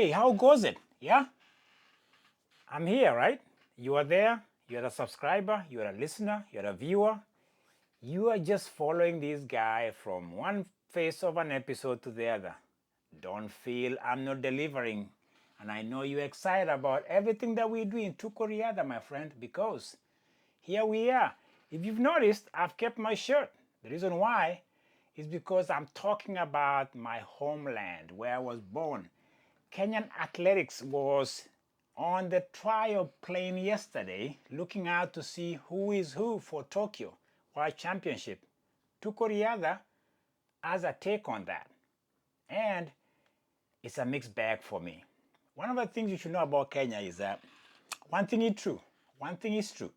Hey, how goes it? Yeah? I'm here, right? You are there. You're a subscriber. You're a listener. You're a viewer. You are just following this guy from one phase of an episode to the other. Don't feel I'm not delivering. And I know you're excited about everything that we do in Tukoriada, my friend, because here we are. If you've noticed, I've kept my shirt. The reason why is because I'm talking about my homeland, where I was born. Kenyan athletics was on the trial plane yesterday, looking out to see who is who for Tokyo World Championship. Tukoriada has a take on that. And it's a mixed bag for me. One of the things you should know about Kenya is that one thing is true. One thing is true.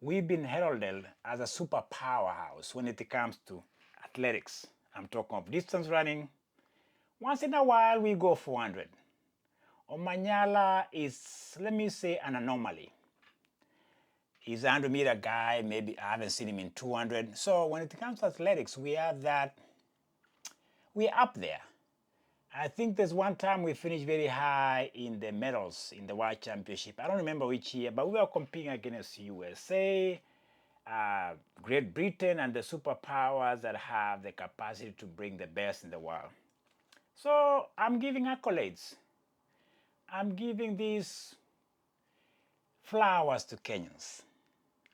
We've been heralded as a super powerhouse when it comes to athletics. I'm talking of distance running. Once in a while, we go 400. Omanyala is, let me say, an anomaly. He's a 100-meter guy. Maybe I haven't seen him in 200. So when it comes to athletics, we're up there. I think there's one time we finished very high in the medals in the World Championship. I don't remember which year, but we were competing against USA, Great Britain, and the superpowers that have the capacity to bring the best in the world. So I'm giving accolades. I'm giving these flowers to Kenyans.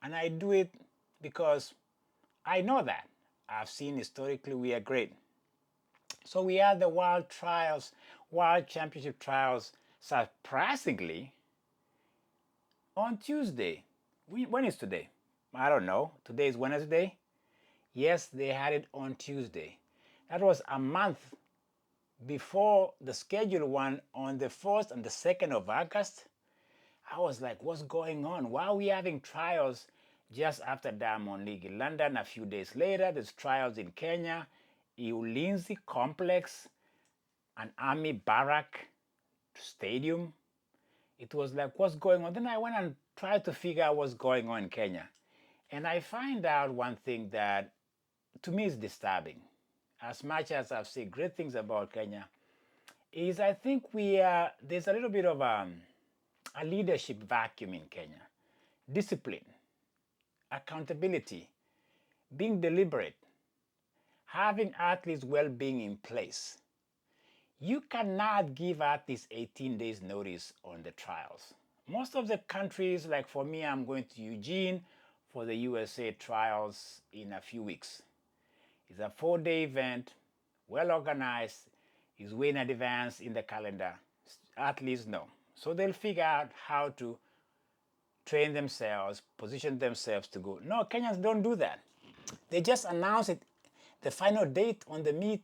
And I do it because I know that. I've seen historically we are great. So we had the World Championship trials, surprisingly, on Tuesday. When is today? I don't know. Today is Wednesday. Yes, they had it on Tuesday. That was a month before the scheduled one on the 1st and the 2nd of August. I was like, what's going on? Why are we having trials just after Diamond League in London? A few days later, there's trials in Kenya, Ulinzi Complex, an army barrack stadium. It was like, what's going on? Then I went and tried to figure out what's going on in Kenya. And I find out one thing that to me is disturbing. As much as I've said great things about Kenya, is I think there's a little bit of a leadership vacuum in Kenya. Discipline, accountability, being deliberate, having athletes' well-being in place. You cannot give athletes 18 days notice on the trials. Most of the countries, like for me, I'm going to Eugene for the USA trials in a few weeks. It's a 4-day event, well organized, is way in advance in the calendar. Athletes know. So they'll figure out how to train themselves, position themselves to go. No, Kenyans don't do that. They just announce it, the final date on the meet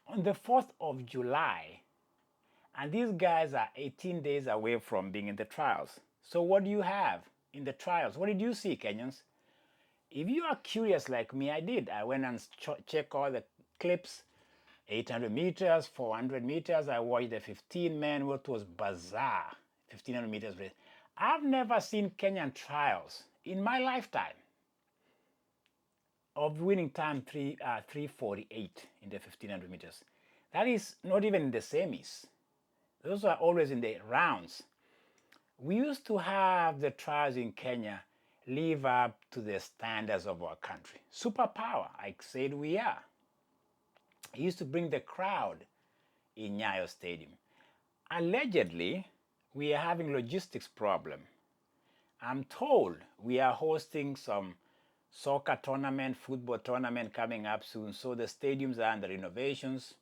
on the 4th of July. And these guys are 18 days away from being in the trials. So what do you have in the trials? What did you see, Kenyans? If you are curious like me, I did. I went and checked all the clips, 800 meters, 400 meters. I watched the 15-man, what was bizarre, 1500 meters race. I've never seen Kenyan trials in my lifetime of winning time 3:48 in the 1500 meters. That is not even in the semis. Those are always in the rounds. We used to have the trials in Kenya live up to the standards of our country. Superpower, I said we are. It used to bring the crowd in Nyayo Stadium. Allegedly, we are having logistics problem. I'm told we are hosting some soccer tournament, football tournament coming up soon, so the stadiums are under renovations.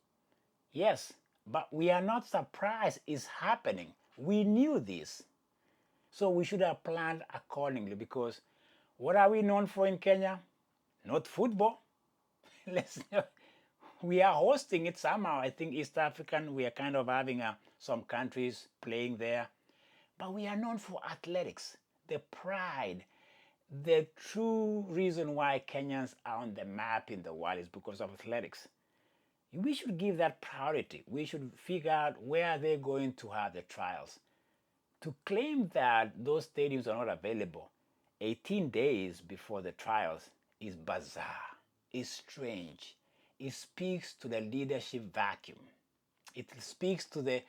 Yes, but we are not surprised it's happening. We knew this. So we should have planned accordingly, because what are we known for in Kenya? Not football. We are hosting it somehow. I think East African, we are kind of having some countries playing there. But we are known for athletics, the pride. The true reason why Kenyans are on the map in the world is because of athletics. We should give that priority. We should figure out where they're going to have the trials. To claim that those stadiums are not available 18 days before the trials is bizarre, is strange. It speaks to the leadership vacuum. It speaks to the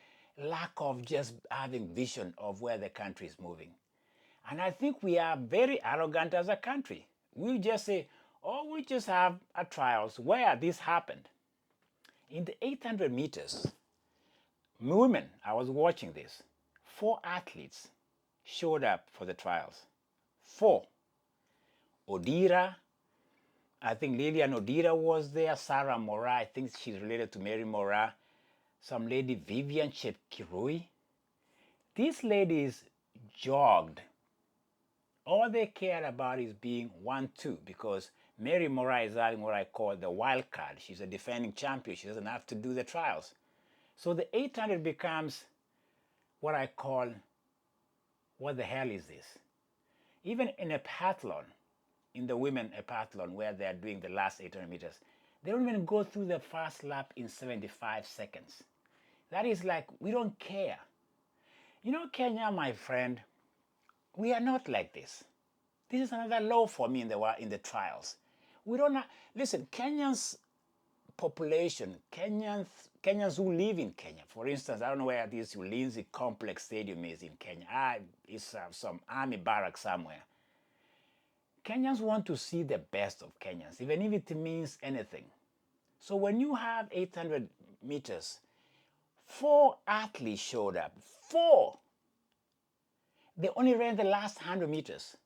lack of just having vision of where the country is moving. And I think we are very arrogant as a country. We just say, oh, we just have a trials where this happened. In the 800 meters, women, I was watching this, 4 athletes showed up for the trials. 4. Odira, I think Lilian Odira was there, Sarah Mora, I think she's related to Mary Mora, some lady Vivian Chepkirui. These ladies jogged. All they cared about is being 1-2 because Mary Mora is having what I call the wild card. She's a defending champion. She doesn't have to do the trials. So the 800 becomes what I call, what the hell is this? Even in a pentathlon, in the women heptathlon where they're doing the last 800 meters, they don't even go through the first lap in 75 seconds. That is like, we don't care. You know, Kenya, my friend, we are not like this. This is another low for me in the trials. We don't have, listen, Kenyans population, Kenyans who live in Kenya, for instance, I don't know where this Ulinzi Complex Stadium is in Kenya. It's some army barrack somewhere. Kenyans want to see the best of Kenyans, even if it means anything. So when you have 800 meters, 4 athletes showed up. 4! They only ran the last 100 meters.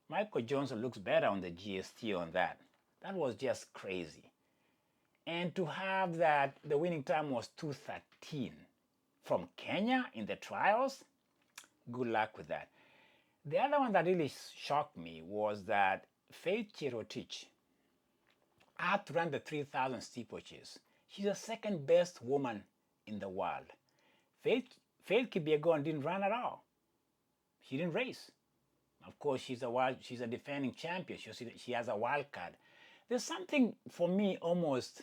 Michael Johnson looks better on the GST on that. That was just crazy. And to have that, the winning time was 2:13 from Kenya in the trials, good luck with that. The other one that really shocked me was that Faith Cherotich had to run the 3,000 steeplechase. She's the second best woman in the world. Faith Kipyegon didn't run at all. She didn't race. Of course, she's a defending champion. She has a wild card. There's something for me almost,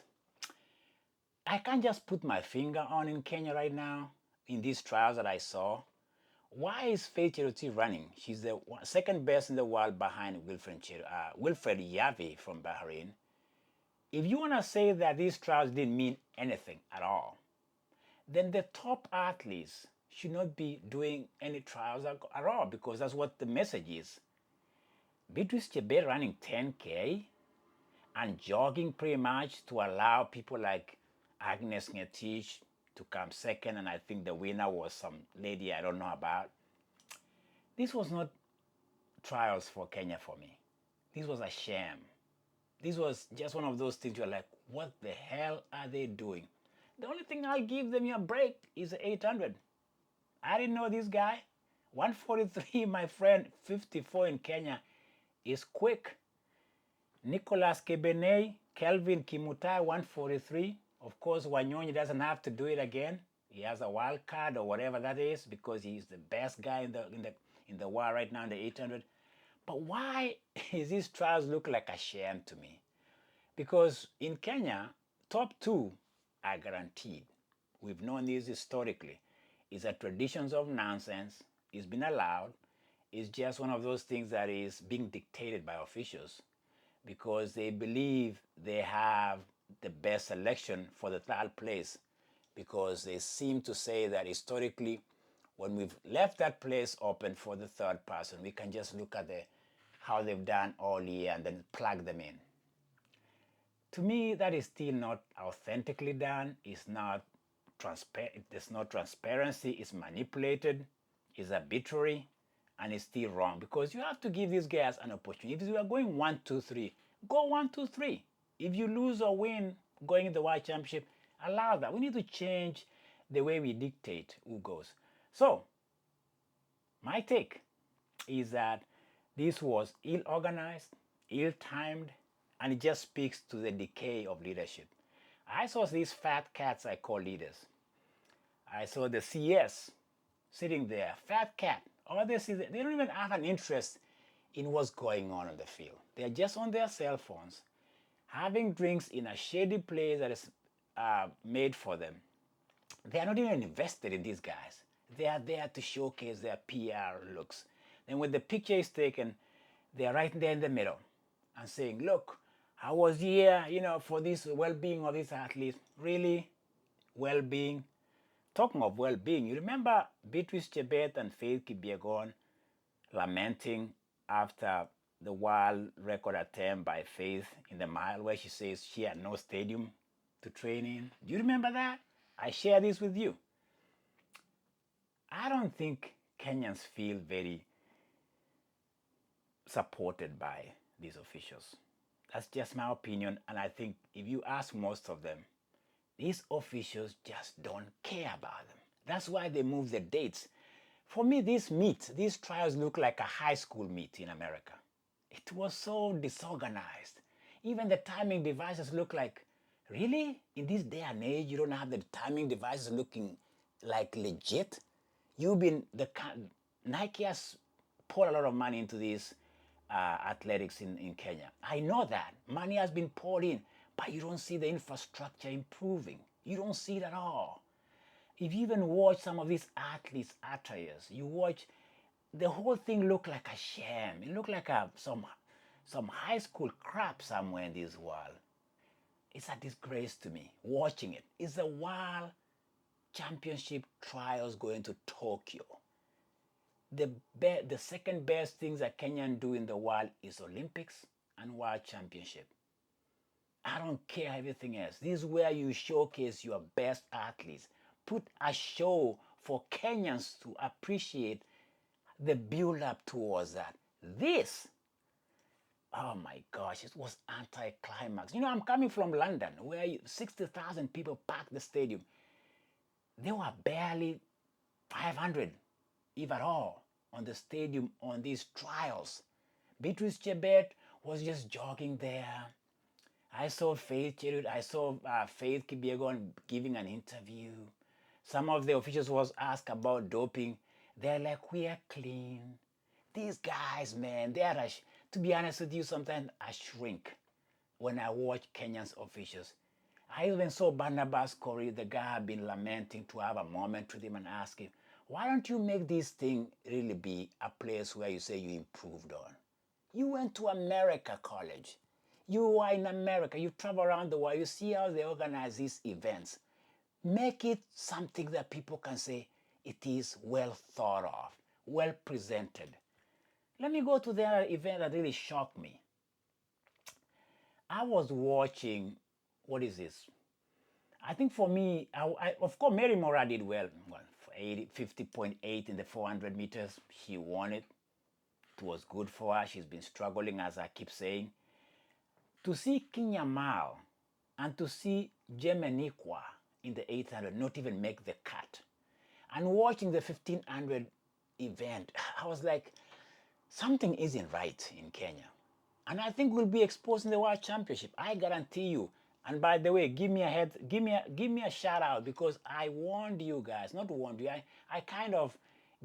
I can't just put my finger on in Kenya right now, in these trials that I saw. Why is Faith Cherotich running? She's the second best in the world behind Wilfred Yavi from Bahrain. If you want to say that these trials didn't mean anything at all, then the top athletes should not be doing any trials at all, because that's what the message is. Beatrice Chebet running 10K and jogging pretty much to allow people like Agnes Ngetich to come second, and I think the winner was some lady I don't know about. This was not trials for Kenya for me. This was a sham. This was just one of those things you're like, what the hell are they doing? The only thing I'll give them a break is the 800. I didn't know this guy. 143, my friend, 54 in Kenya is quick. Nicholas Kebenei, Kelvin Kimutai, 143. Of course, Wanyonyi doesn't have to do it again. He has a wild card or whatever that is because he's the best guy in the world right now in the 800. But why is these trials look like a sham to me? Because in Kenya, top 2 are guaranteed. We've known this historically. It's a traditions of nonsense. It's been allowed. It's just one of those things that is being dictated by officials because they believe they have the best selection for the 3rd place, because they seem to say that historically, when we've left that place open for the 3rd person, we can just look at how they've done all year and then plug them in. To me, that is still not authentically done. It's not transparent. There's no transparency. It's manipulated. It's arbitrary, and it's still wrong because you have to give these guys an opportunity. If you are going 1, 2, 3, go 1, 2, 3. If you lose or win going in the World Championship, allow that. We need to change the way we dictate who goes. So, my take is that this was ill-organized, ill-timed, and it just speaks to the decay of leadership. I saw these fat cats I call leaders. I saw the CS sitting there, fat cat. All they don't even have an interest in what's going on the field. They're just on their cell phones, having drinks in a shady place that is made for them. They are not even invested in these guys. They are there to showcase their PR looks. Then when the picture is taken, they are right there in the middle and saying, look, I was here, for this well-being of these athletes. Really, well-being. Talking of well-being, you remember Beatrice Chebet and Faith Kipyegon lamenting after the world record attempt by Faith in the mile, where she says she had no stadium to train in. Do you remember that? I share this with you. I don't think Kenyans feel very supported by these officials. That's just my opinion, and I think if you ask most of them, these officials just don't care about them. That's why they move the dates. For me, these trials look like a high school meet in America. It was so disorganized. Even the timing devices look like, really? In this day and age, you don't have the timing devices looking like legit? Nike has poured a lot of money into these athletics in Kenya. I know that. Money has been poured in, but you don't see the infrastructure improving. You don't see it at all. If you even watch some of these athletes' attires, you watch, the whole thing look like a sham. It looked like some high school crap somewhere in this world. It's a disgrace to me watching it. It's the World Championship trials going to Tokyo. The second best things that Kenyan do in the world is Olympics and World Championship. I don't care everything else. This is where you showcase your best athletes. Put a show for Kenyans to appreciate the build up towards that. This, oh my gosh, it was anti-climax. I'm coming from London where 60,000 people packed the stadium. There were barely 500, if at all, on the stadium on these trials. Beatrice Chebet was just jogging there. I saw Faith Kipyegon giving an interview. Some of the officials was asked about doping. They're like, we are clean. These guys, man, to be honest with you, sometimes I shrink when I watch Kenyan's officials. I even saw Barnabas Corey, the guy had been lamenting, to have a moment with him and ask him, why don't you make this thing really be a place where you say you improved on? You went to America college. You are in America. You travel around the world. You see how they organize these events. Make it something that people can say it is well thought of, well presented. Let me go to the other event that really shocked me. I was watching, what is this? I think for me, of course, Mary Mora did well. 50.8 in the 400 meters. She won it. It was good for her. She's been struggling, as I keep saying. To see Kenya Mal and to see Jemenikwa in the 800 not even make the cut, and watching the 1500 event, I was like, something isn't right in Kenya. And I think we'll be exposed in the World Championship. I guarantee you. And by the way, give me a shout out, because I warned you guys, not warned you, I kind of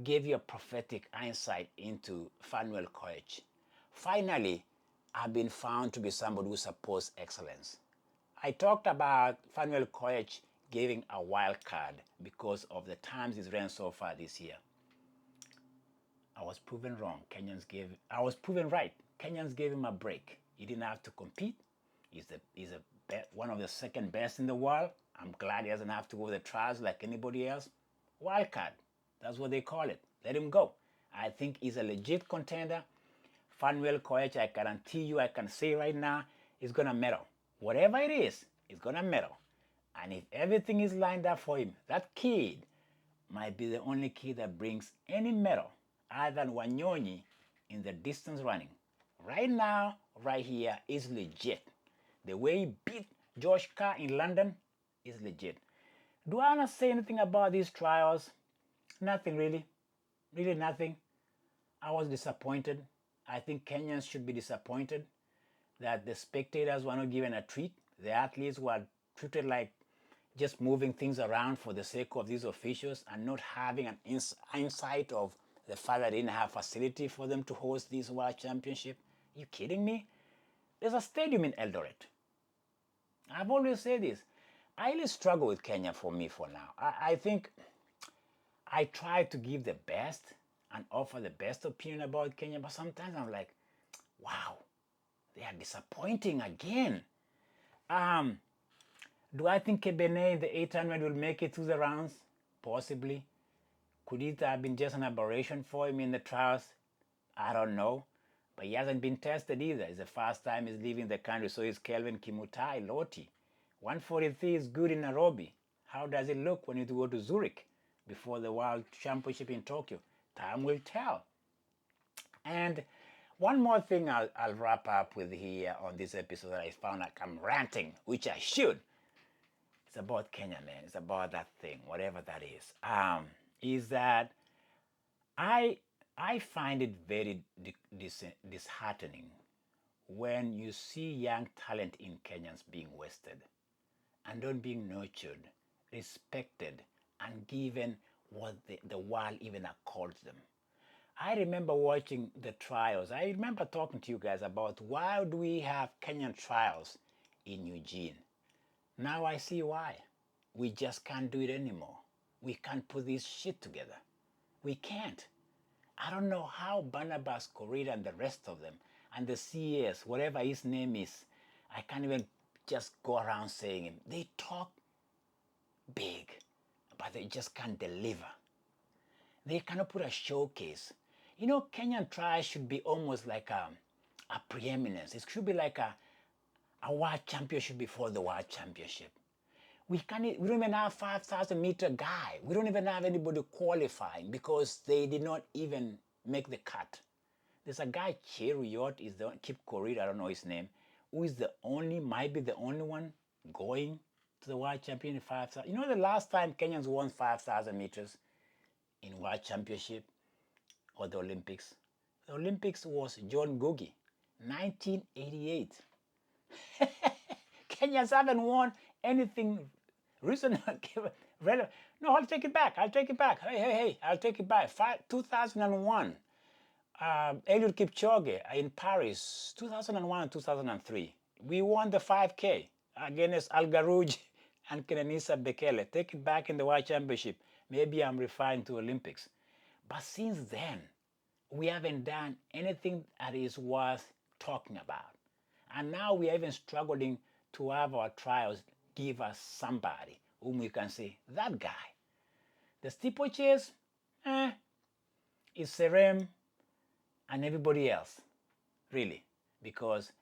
gave you a prophetic insight into Fanuel Koech. Finally, I've been found to be somebody who supports excellence. I talked about Fanuel Koech giving a wild card because of the times he's ran so far this year. I was proven wrong. I was proven right. Kenyans gave him a break. He didn't have to compete. He's one of the second best in the world. I'm glad he doesn't have to go to the trials like anybody else. Wild card. That's what they call it. Let him go. I think he's a legit contender. Fanuel Koech, I guarantee you, I can say right now, is going to medal. Whatever it is, he's going to medal. And if everything is lined up for him, that kid might be the only kid that brings any medal other than Wanyonyi in the distance running. Right now, right here, is legit. The way he beat Josh Carr in London is legit. Do I want to say anything about these trials? Nothing really. Really nothing. I was disappointed. I think Kenyans should be disappointed that the spectators were not given a treat. The athletes were treated like just moving things around for the sake of these officials and not having an insight of the fact that they didn't have facility for them to host this World Championship. Are you kidding me? There's a stadium in Eldoret. I've always said this. I really struggle with Kenya for now. I think I try to give the best and offer the best opinion about Kenya, but sometimes I'm like, wow, They are disappointing again. Do I think Kebene in the 800 will make it through the rounds? Possibly. Could it have been just an aberration for him in the trials? I don't know. But he hasn't been tested either. It's the first time he's leaving the country. So is Kelvin Kimutai Loti. 143 is good in Nairobi. How does it look when you go to Zurich before the World Championship in Tokyo? Time will tell. And one more thing I'll wrap up with here on this episode that I found like I'm ranting, which I should. It's about Kenya, man. It's about that thing, whatever that is that I find it very disheartening when you see young talent in Kenyans being wasted and not being nurtured, respected, and given what the world even accords them. I remember watching the trials. I remember talking to you guys about why do we have Kenyan trials in Eugene. Now I see why. We just can't do it anymore. We can't put this shit together. We can't. I don't know how Barnabas Correa and the rest of them and the CAS, whatever his name is, I can't even just go around saying him. They talk big, but they just can't deliver. They cannot put a showcase. You know, Kenyan trials should be almost like a preeminence. It should be like a world championship before the world championship. We don't even have 5,000 meter guy. We don't even have anybody qualifying because they did not even make the cut. There's a guy, Cheriot, is the Kip Korir, I don't know his name, who is might be the only one going to the world champion in 5,000. You know the last time Kenyans won 5,000 meters in world championship or the Olympics? The Olympics was John Gugi, 1988. Kenyans haven't won anything reasonable, relevant. No, I'll take it back. Hey, I'll take it back. 2001, Eliud Kipchoge in Paris, 2001 and 2003. We won the 5K against Al Garouj and Kenenisa Bekele. Take it back in the World Championship. Maybe I'm referring to Olympics. But since then, we haven't done anything that is worth talking about. And now we are even struggling to have our trials give us somebody whom we can say, that guy. The steeplechase, is Serem and everybody else, really, because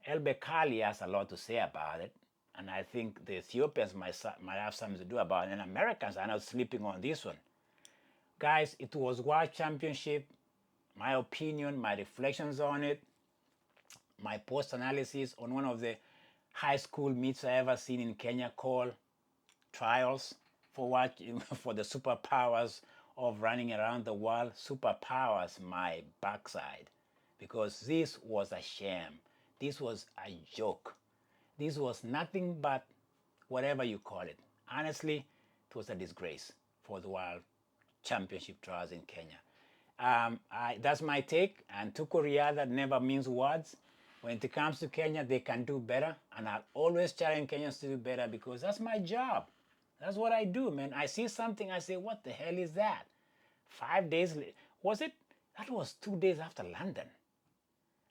El Bekali has a lot to say about it, and I think the Ethiopians might have something to do about it, and Americans are not sleeping on this one. Guys, it was World Championship. My opinion, my reflections on it, my post-analysis on one of the high school meets I ever seen in Kenya called Trials for the superpowers of running around the world. Superpowers, my backside. Because this was a sham. This was a joke. This was nothing but whatever you call it. Honestly, it was a disgrace for the World Championship trials in Kenya. That's my take. And Tuko Riadha never means words. When it comes to Kenya, they can do better. And I'll always challenge Kenyans to do better because that's my job. That's what I do, man. I see something, I say, what the hell is that? 5 days, was it? That was 2 days after London.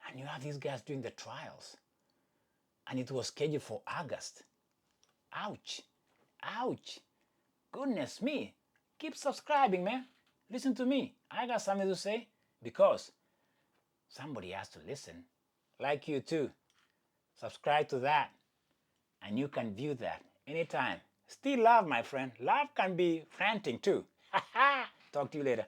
And you have these guys doing the trials. And it was scheduled for August. Ouch. Ouch. Goodness me. Keep subscribing, man. Listen to me. I got something to say because somebody has to listen. Like you too. Subscribe to that. And you can view that anytime. Still love, my friend. Love can be ranting too. Talk to you later.